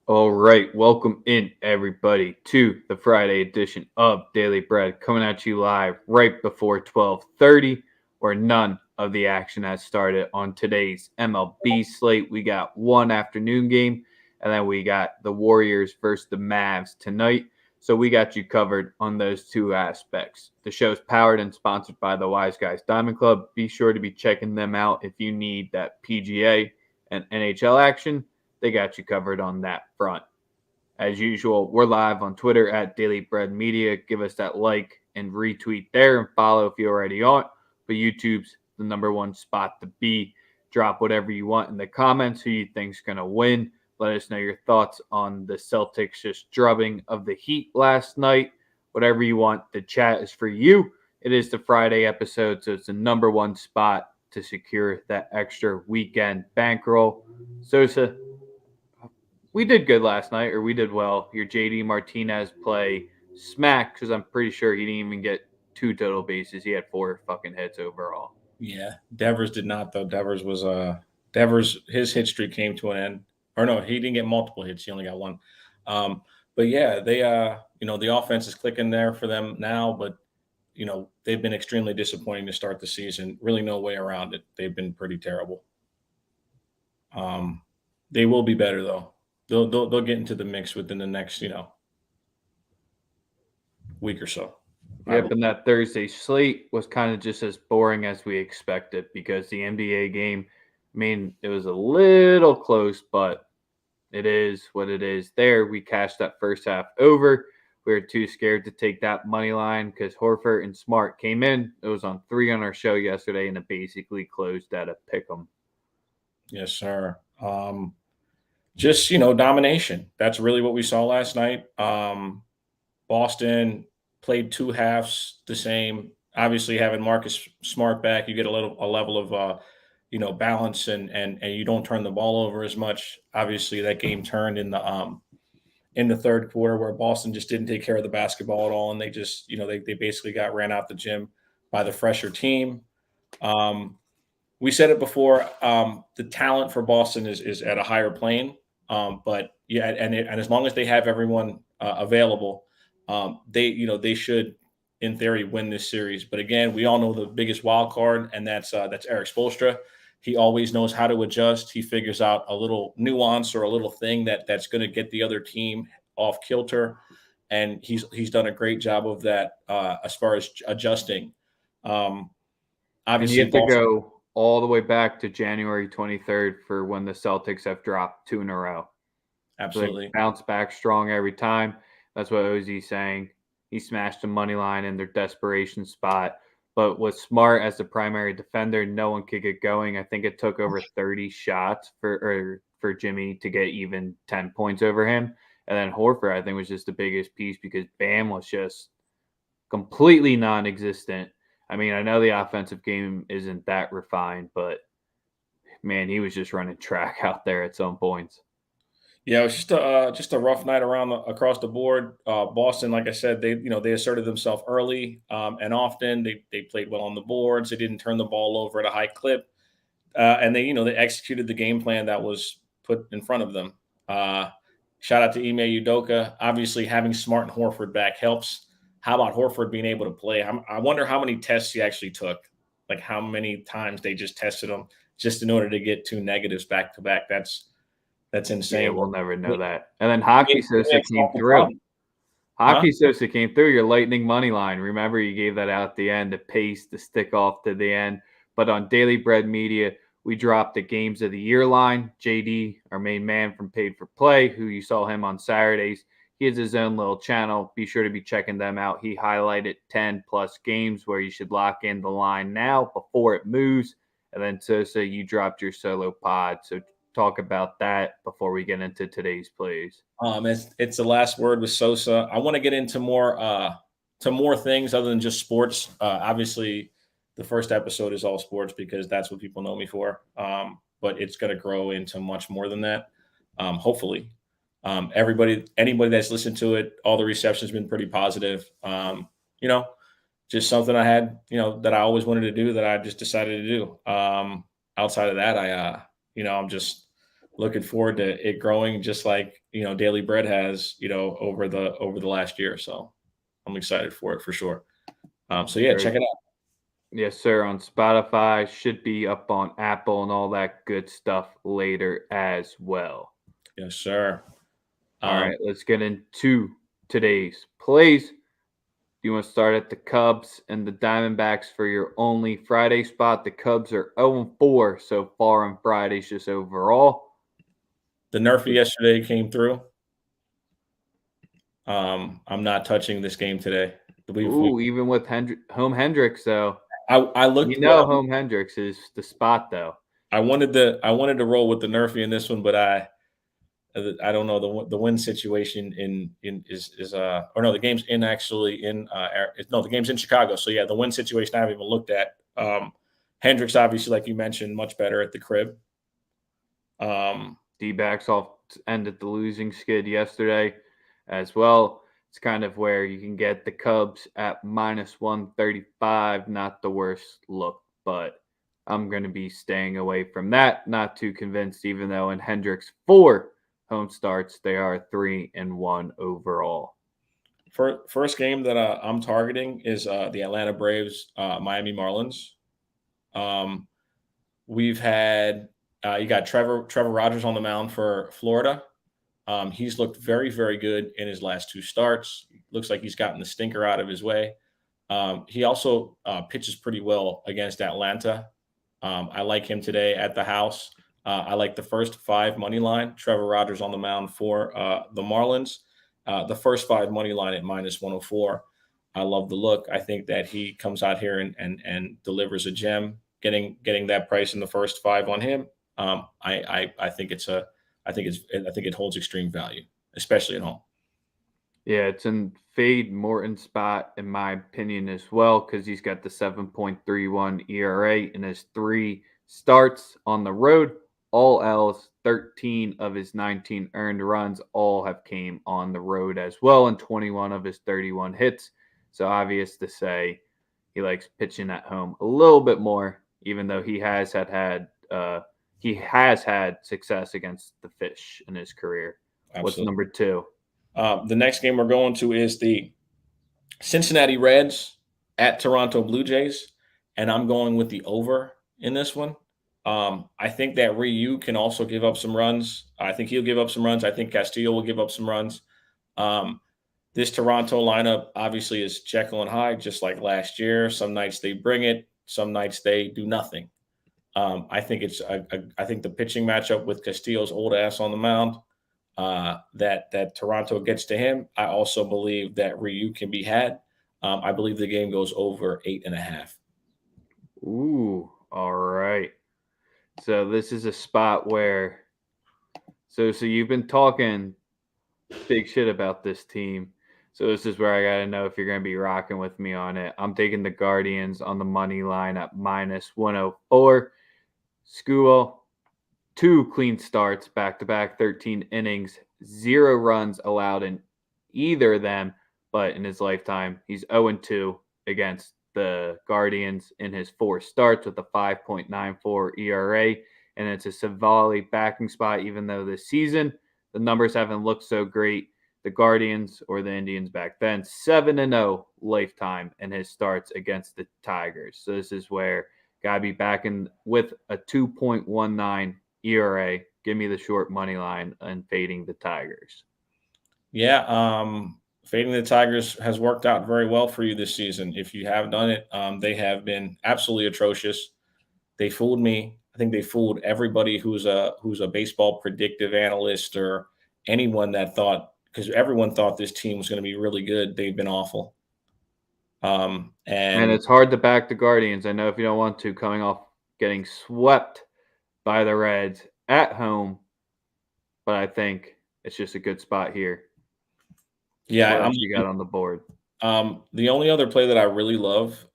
All right, welcome in everybody to the Friday edition of Daily Bread, coming at you live right before 12:30, where none of the action has started on today's MLB slate. We got one afternoon game, and then we got the Warriors versus the Mavs tonight. So we got you covered on those two aspects. The show's powered and sponsored by the Wise Guys Diamond Club. Be sure to be checking them out if you need that PGA and NHL action. They got you covered on that front. As usual, we're live on Twitter at Daily Bread Media. Give us that like and retweet there and follow if you already aren't. But YouTube's the number one spot to be. Drop whatever you want in the comments, who you think's going to win. Let us know your thoughts on the Celtics just drubbing of the Heat last night. Whatever you want, the chat is for you. It is the Friday episode, so it's the number one spot to secure that extra weekend bankroll. Sosa, we did good last night, or we did well. Your JD Martinez play smacked because I'm pretty sure he didn't even get two total bases. He had four fucking hits overall. Yeah, Devers did not though. Devers his hit streak came to an end. Or no, he didn't get multiple hits. He only got one. But yeah, they the offense is clicking there for them now, but they've been extremely disappointing to start the season. Really no way around it. They've been pretty terrible. They will be better though. They'll get into the mix within the next, week or so. Yep, and that Thursday slate was kind of just as boring as we expected because the NBA game, I mean, it was a little close, but it is what it is. There, we cashed that first half over. We were too scared to take that money line because Horford and Smart came in. It was on 3 on our show yesterday, and it basically closed at a pick 'em. Yes, sir. Just domination. That's really what we saw last night. Boston played two halves the same. Obviously, having Marcus Smart back, you get a level of balance, and you don't turn the ball over as much. Obviously, that game turned in the third quarter where Boston just didn't take care of the basketball at all, and they just they basically got ran out the gym by the fresher team. We said it before. The talent for Boston is at a higher plane. But yeah, and as long as they have everyone available, they should, in theory, win this series. But again, we all know the biggest wild card, and that's Eric Spoelstra. He always knows how to adjust. He figures out a little nuance or a little thing that's going to get the other team off kilter, and he's done a great job of that as far as adjusting. And you Obviously, have to Boston. go all the way back to January 23rd for when the Celtics have dropped two in a row. So they Absolutely. bounce back strong every time. That's what Ozzy's saying. He smashed the money line in their desperation spot. But with Smart as the primary defender, no one could get going. I think it took over 30 shots for Jimmy to get even 10 points over him. And then Horford, I think, was just the biggest piece because Bam was just completely non-existent. I mean, I know the offensive game isn't that refined, but man, he was just running track out there at some points. Yeah, it was just a rough night across the board. Boston, like I said, they asserted themselves early and often. They played well on the boards. They didn't turn the ball over at a high clip, and they executed the game plan that was put in front of them. Shout out to Ime Udoka. Obviously, having Smart and Horford back helps. How about Horford being able to play? I wonder how many tests he actually took. Like how many times they just tested him just in order to get two negatives back to back. That's Yeah, insane. we'll never know that. And then Maybe Hockey they Sosa have came solved the through. problem. Huh? Hockey Sosa came through your lightning money line. Remember, you gave that out at the end, the pace, the stick off to the end. But on Daily Bread Media, we dropped the Games of the Year line. JD, our main man from Paid for Play, who you saw him on Saturdays, he has his own little channel. Be sure to be checking them out. He highlighted 10 plus games where you should lock in the line now before it moves. And then Sosa, you dropped your solo pod. So talk about that before we get into today's plays. It's the last word with Sosa. I want to get into more things other than just sports. Obviously, the first episode is all sports because that's what people know me for. But it's going to grow into much more than that. Hopefully, anybody that's listened to it, all the reception's been pretty positive. You know, just something I had, that I always wanted to do that I just decided to do. Outside of that, I'm just looking forward to it growing just like, Daily Bread has, over the last year. So I'm excited for it for sure. So yeah, Very check it out. Yes, sir. On Spotify, should be up on Apple and all that good stuff later as well. Yes, sir. All Um, right, let's get into today's plays. Do you want to start at the Cubs and the Diamondbacks for your only Friday spot? The Cubs are 0-4 so far on Fridays, just overall. the Nerfy yesterday came through. I'm not touching this game today. Ooh, even with Home Hendricks, though. I looked. Home Hendricks is the spot, though. I wanted to roll with the Nerfy in this one, but I don't know the win situation in is or no, the game's in actually in no, the game's in Chicago. So yeah, the win situation I haven't even looked at. Hendricks obviously, like you mentioned, much better at the crib. D-backs off ended the losing skid yesterday as well. It's kind of where you can get the Cubs at minus 135. Not the worst look, but I'm going to be staying away from that. Not too convinced, even though in Hendricks' 4 home starts, they are 3-1 overall. First game that I'm targeting is the Atlanta Braves, Miami Marlins. We've had you got Trevor Rogers on the mound for Florida. He's looked very, very good in his last 2 starts. Looks like he's gotten the stinker out of his way. He also pitches pretty well against Atlanta. I like him today at the house. I like the first 5 money line. Trevor Rogers on the mound for the Marlins. The first 5 money line at minus 104. I love the look. I think that he comes out here and delivers a gem. Getting that price in the first 5 on him. I think I think it holds extreme value, especially at home. Yeah, it's in fade Morton spot, in my opinion, as well, because he's got the 7.31 ERA in his 3 starts on the road. All else, 13 of his 19 earned runs all have came on the road as well, and 21 of his 31 hits. So obvious to say he likes pitching at home a little bit more, even though he has had success against the Fish in his career. What's Absolutely. number 2? The next game we're going to is the Cincinnati Reds at Toronto Blue Jays, and I'm going with the over in this one. I think that Ryu can also give up some runs. I think he'll give up some runs. I think Castillo will give up some runs. Um, this Toronto lineup obviously is Jekyll and Hyde, just like last year. Some nights they bring it, some nights they do nothing. I think I think the pitching matchup with Castillo's old ass on the mound, that Toronto gets to him. I also believe that Ryu can be had. I believe the game goes over 8.5. Ooh, all right. So this is a spot where so you've been talking big shit about this team. So this is where I gotta know if you're gonna be rocking with me on it. I'm taking the Guardians on the money line at minus 104. School, 2 clean starts, back to back, 13 innings, 0 runs allowed in either of them. But in his lifetime, he's 0-2 against the Guardians in his 4 starts with a 5.94 ERA. And it's a Savali backing spot, even though this season the numbers haven't looked so great. The Guardians or the Indians back then, 7-0 lifetime in his starts against the Tigers. So this is where gotta be backing with a 2.19 ERA. Give me the short money line and fading the Tigers. Yeah, fading the Tigers has worked out very well for you this season. If you have done it, they have been absolutely atrocious. They fooled me. I think they fooled everybody who's a baseball predictive analyst or anyone that thought, because everyone thought this team was going to be really good. They've been awful. And And it's hard to back the Guardians. I know if you don't want to, coming off getting swept by the Reds at home, but I think it's just a good spot here. yeah, What I'm else you got on the board? the only other play that I really love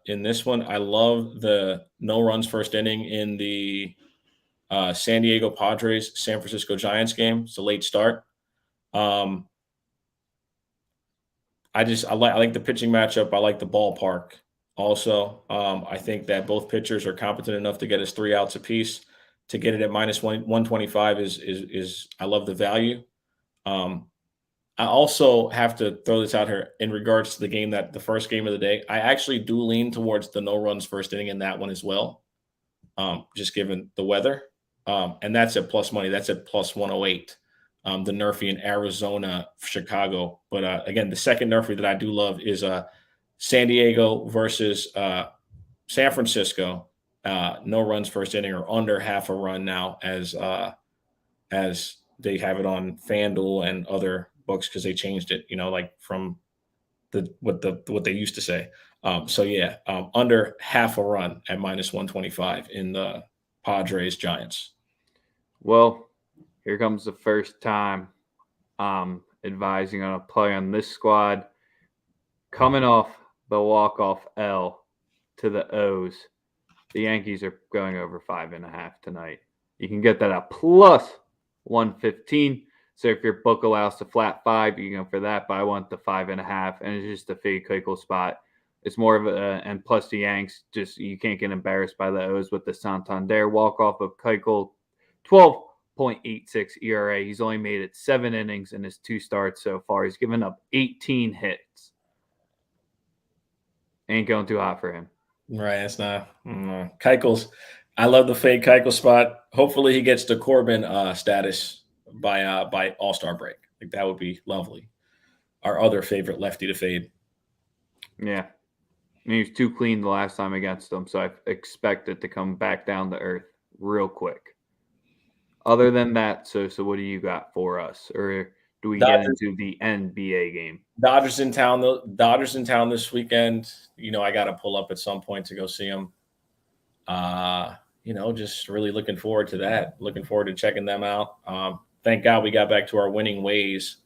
in this one. I love the no runs first inning in the San Diego Padres San Francisco Giants game. It's a late start. Um, I like the pitching matchup. I like the ballpark. Also, I think that both pitchers are competent enough to get us 3 outs apiece. To get it at minus 125 is I love the value. Um, I also have to throw this out here in regards to the first game of the day. I actually do lean towards the no runs first inning in that one as well, just given the weather. And that's at plus money. That's at plus 108. The Nerfy in Arizona, Chicago. But again, the second Nerfy that I do love is San Diego versus San Francisco. No runs first inning or under half a run now, as they have it on FanDuel and other books because they changed it. Like from what they used to say. So yeah, under half a run at minus 125 in the Padres Giants. Well, here comes the first time I'm advising on a play on this squad. Coming off the walk-off L to the O's, the Yankees are going over 5.5 tonight. You can get that at plus 115. So if your book allows the flat 5, you can go for that. But I want the 5.5, and it's just a fade Keuchel spot. It's more of and plus the Yanks, just you can't get embarrassed by the O's with the Santander walk-off of Keuchel. 12.86 ERA. He's only made it 7 innings in his 2 starts so far. He's given up 18 hits. Ain't going too hot for him. Right, it's not. Keuchel's. I love the fade Keuchel spot. Hopefully, he gets the Corbin status by All-Star break. Like that would be lovely. Our other favorite lefty to fade. Yeah. He was too clean the last time against them, so I expect it to come back down to earth real quick. Other than that, so what do you got for us? Or do we get into the NBA game? Dodgers in town. The Dodgers in town this weekend. I got to pull up at some point to go see them. Just really looking forward to that. Looking forward to checking them out. Thank God we got back to our winning ways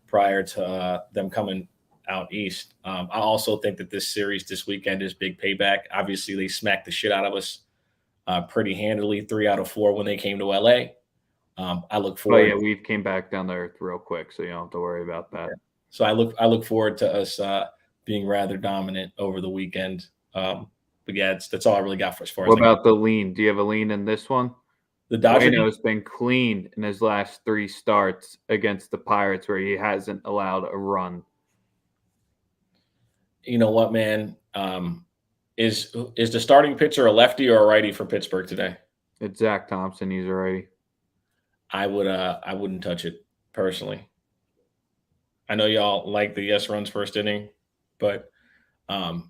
prior to them coming out east. I also think that this series this weekend is big payback. Obviously, they smacked the shit out of us pretty handily, 3 out of 4 when they came to LA. I look forward. Oh yeah, we came back down to earth real quick, so you don't have to worry about that. Yeah. So I look forward to us being rather dominant over the weekend. But yeah, that's all I really got for as far as. What about the lean? Do you have a lean in this one? The Dodgers has been clean in his last 3 starts against the Pirates, where he hasn't allowed a run. You know what, man? Is the starting pitcher a lefty or a righty for Pittsburgh today? It's Zach Thompson. He's a righty. I wouldn't touch it personally. I know y'all like the yes runs first inning, but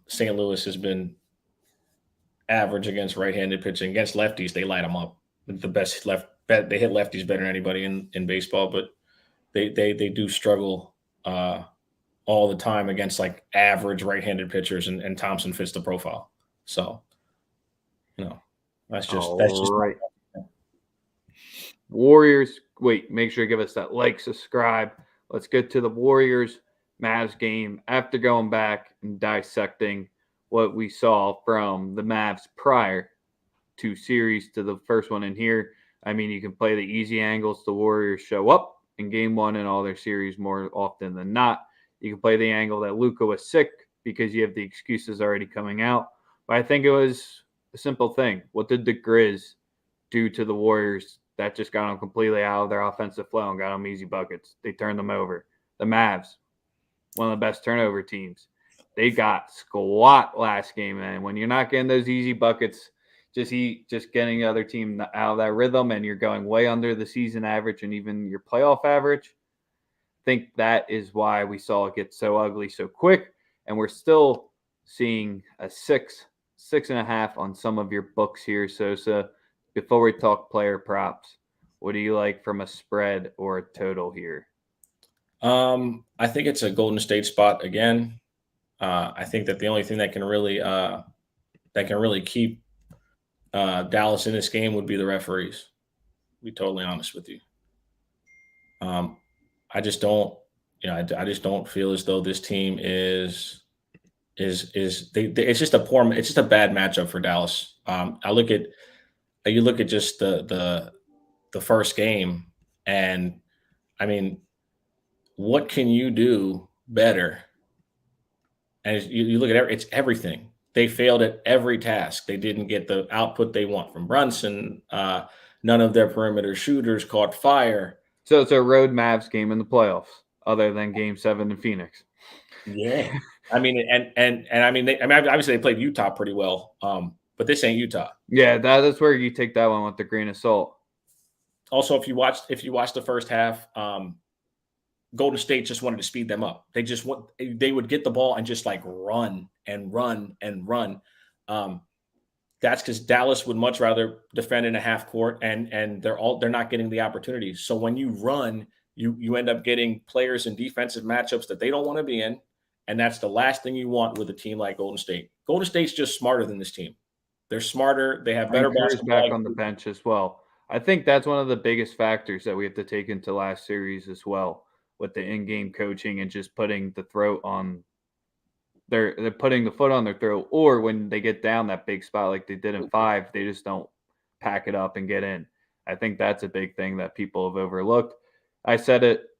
St. Louis has been average against right-handed pitching. Against lefties, they light them up. The best they hit lefties better than anybody in baseball, but they do struggle all the time against like average right-handed pitchers, and Thompson fits the profile. So, that's just right. Warriors. Wait, make sure you give us that like, subscribe. Let's get to the Warriors Mavs game after going back and dissecting what we saw from the Mavs prior to series to the first one in here. I mean, you can play the easy angles. The Warriors show up in game 1 in all their series more often than not. You can play the angle that Luka was sick because you have the excuses already coming out. But I think it was a simple thing. What did the Grizz do to the Warriors that just got them completely out of their offensive flow and got them easy buckets? They turned them over. The Mavs, one of the best turnover teams. They got squat last game, and when you're not getting those easy buckets, just getting the other team out of that rhythm, and you're going way under the season average and even your playoff average, I think that is why we saw it get so ugly so quick, and we're still seeing a 6.5 on some of your books here, Sosa. Before we talk player props, what do you like from a spread or a total here? I think it's a Golden State spot again. I think that the only thing that can really keep Dallas in this game would be the referees. To be totally honest with you. I just don't, I just don't feel as though this team it's just a bad matchup for Dallas. You look at just the first game, and I mean, what can you do better? And you look at it's everything. They failed at every task. They didn't get the output they want from Brunson. None of their perimeter shooters caught fire. So it's a road Mavs game in the playoffs, other than Game 7 in Phoenix. Yeah. I mean, and I mean, obviously they played Utah pretty well, but this ain't Utah. Yeah, that's where you take that one with a grain of salt. Also, if you watch the first half, Golden State just wanted to speed them up. They would get the ball and just like run and run and run. That's because Dallas would much rather defend in a half court, and they're not getting the opportunities. So when you run, you end up getting players in defensive matchups that they don't want to be in, and that's the last thing you want with a team like Golden State. Golden State's just smarter than this team. They're smarter. They have better And Kerr's basketball back on the IQ. bench as well. I think that's one of the biggest factors that we have to take into last series as well, with the in-game coaching and just putting the throat on they're putting the foot on their throat, or when they get down that big spot like they did in 5, they just don't pack it up and get in. I think that's a big thing that people have overlooked. I said it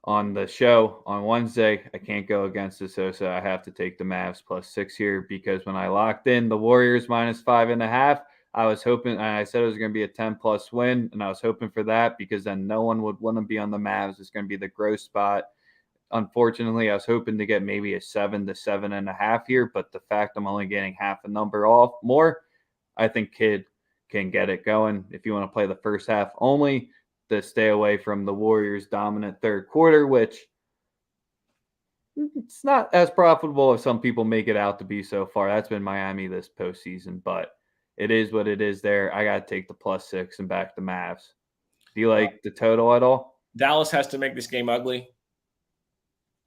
on the show on Wednesday. I can't go against the Sosa. I have to take the Mavs +6 here because when I locked in the Warriors -5.5, I was hoping, and I said it was going to be a 10+ win, and I was hoping for that because then no one would want to be on the Mavs. It's going to be the gross spot. Unfortunately, I was hoping to get maybe a 7 to 7.5 here, but the fact I'm only getting half a number off more, I think Kid can get it going. If you want to play the first half only, to stay away from the Warriors' dominant third quarter, which it's not as profitable as some people make it out to be so far. That's been Miami this postseason, but it is what it is there. I got to take the +6 and back the Mavs. Do you like the total at all? Dallas has to make this game ugly.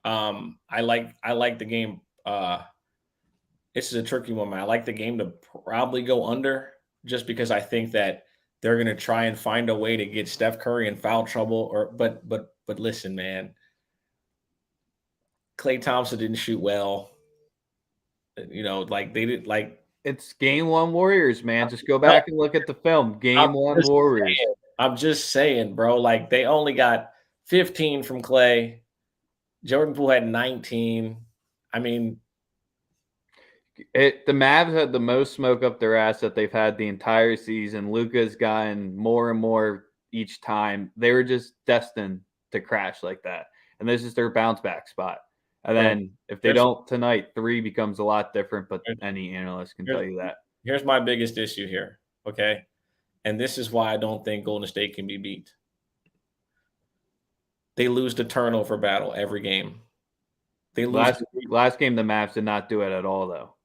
I like the game. This is a tricky one, man. I like the game to probably go under just because I think that they're going to try and find a way to get Steph Curry in foul trouble. But listen, man, Klay Thompson didn't shoot well. Like they did. Like It's Game 1 Warriors, man. Just go back and look at the film. Game 1 Warriors. I'm just saying, bro. Like they only got 15 from Klay. Jordan Poole had 19. I mean, the Mavs had the most smoke up their ass that they've had the entire season. Luka's gotten more and more each time. They were just destined to crash like that. And this is their bounce back spot. And then if they don't tonight, 3 becomes a lot different, but any analyst can tell you that. Here's my biggest issue here, okay? And this is why I don't think Golden State can be beat. They lose the turnover battle every game. They lose last game the Mavs did not do it at all, though.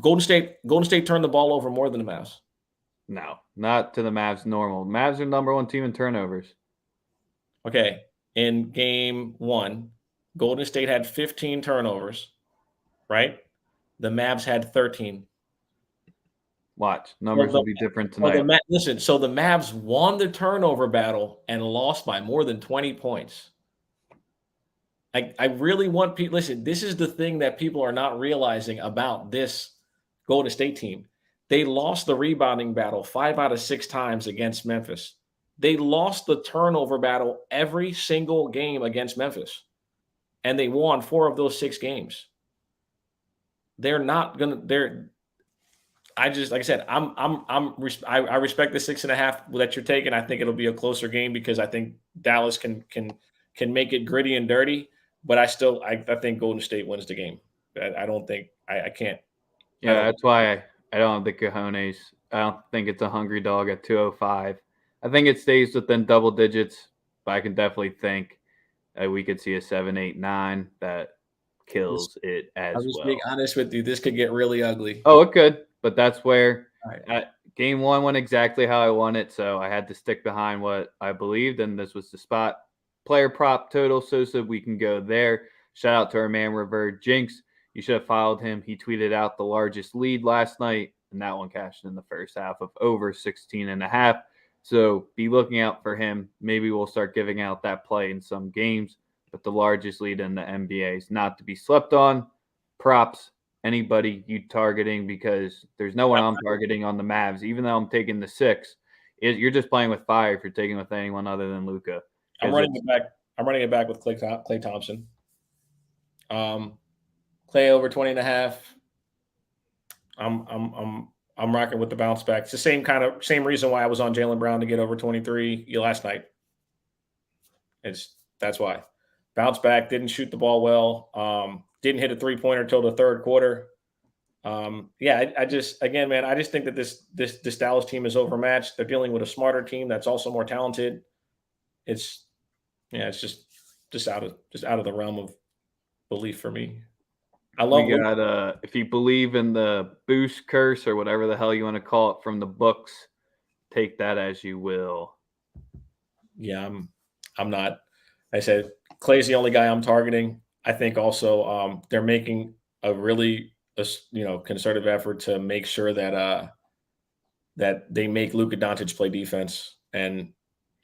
Golden State turned the ball over more than the Mavs. No, not to the Mavs normal. Mavs are #1 team in turnovers. Okay, in game 1, Golden State had 15 turnovers, right? The Mavs had 13. Watch. Numbers will be different tonight. Listen, so the Mavs won the turnover battle and lost by more than 20 points. I really want people. Listen, this is the thing that people are not realizing about this Golden State team. They lost the rebounding battle 5 out of 6 times against Memphis. They lost the turnover battle every single game against Memphis, and they won 4 of those 6 games. They're not gonna. I just, like I said, I respect the 6.5 that you're taking. I think it'll be a closer game because I think Dallas can make it gritty and dirty. But I think Golden State wins the game. I don't think I can't. Yeah, that's why I don't have the cojones. I don't think it's a hungry dog at 205. I think it stays within double digits, but I can definitely think we could see a 7, 8, 9 that kills it as well. I'll just be honest with you. This could get really ugly. Oh, it could, but that's where game 1 went exactly how I want it, so I had to stick behind what I believed, and this was the spot. Player prop total, Sosa, we can go there. Shout out to our man, Revert Jinx. You should have followed him. He tweeted out the largest lead last night, and that one cashed in the first half of over 16.5. So be looking out for him. Maybe we'll start giving out that play in some games, but the largest lead in the NBA is not to be slept on. Props, anybody you targeting, because there's no one I'm targeting on the Mavs, even though I'm taking the 6. You're just playing with fire if you're taking with anyone other than Luka. I'm running it back with Klay Thompson. Klay over 20.5. I'm rocking with the bounce back. It's the same reason why I was on Jaylen Brown to get over 23 last night. That's why. Bounce back, didn't shoot the ball well, didn't hit a 3-pointer till the third quarter. I just again, man, I just think that this Dallas team is overmatched. They're dealing with a smarter team that's also more talented. It's it's just out of the realm of belief for me. I love We Luke. got if you believe in the boost curse or whatever the hell you want to call it from the books, take that as you will. Yeah, I'm not. I said Clay's the only guy I'm targeting. I think also they're making a really concerted effort to make sure that they make Luka Doncic play defense, and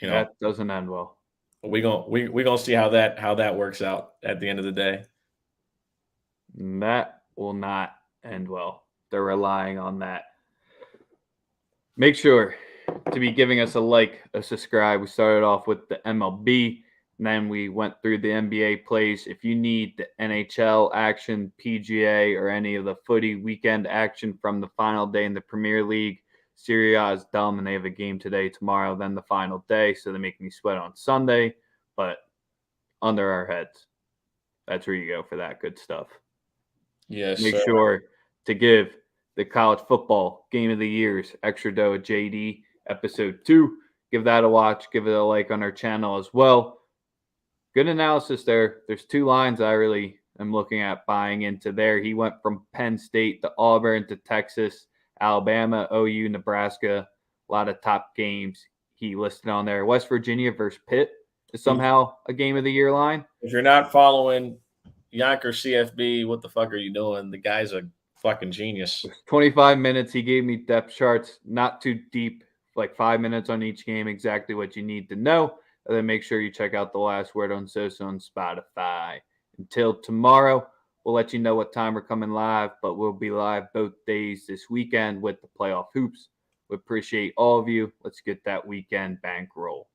That doesn't end well. we gonna see how that works out at the end of the day. That will not end well. They're relying on that. Make sure to be giving us a like, a subscribe. We started off with the MLB, and then we went through the NBA plays. If you need the NHL action, PGA, or any of the footy weekend action from the final day in the Premier League, Serie A is dumb, and they have a game today, tomorrow, then the final day, so they make me sweat on Sunday, but under our heads. That's where you go for that good stuff. Yes, Make sir. sure to give the college football game of the years extra dough JD episode 2. Give that a watch. Give it a like on our channel as well. Good analysis there. There's 2 lines I really am looking at buying into there. He went from Penn State to Auburn to Texas, Alabama, OU, Nebraska. A lot of top games he listed on there. West Virginia versus Pitt is somehow a game of the year line. If you're not following Yonker CFB, what the fuck are you doing? The guy's a fucking genius. 25 minutes. He gave me depth charts, not too deep, like 5 minutes on each game, exactly what you need to know. And then make sure you check out The Last Word on Sosa on Spotify. Until tomorrow, we'll let you know what time we're coming live, but we'll be live both days this weekend with the playoff hoops. We appreciate all of you. Let's get that weekend bankroll.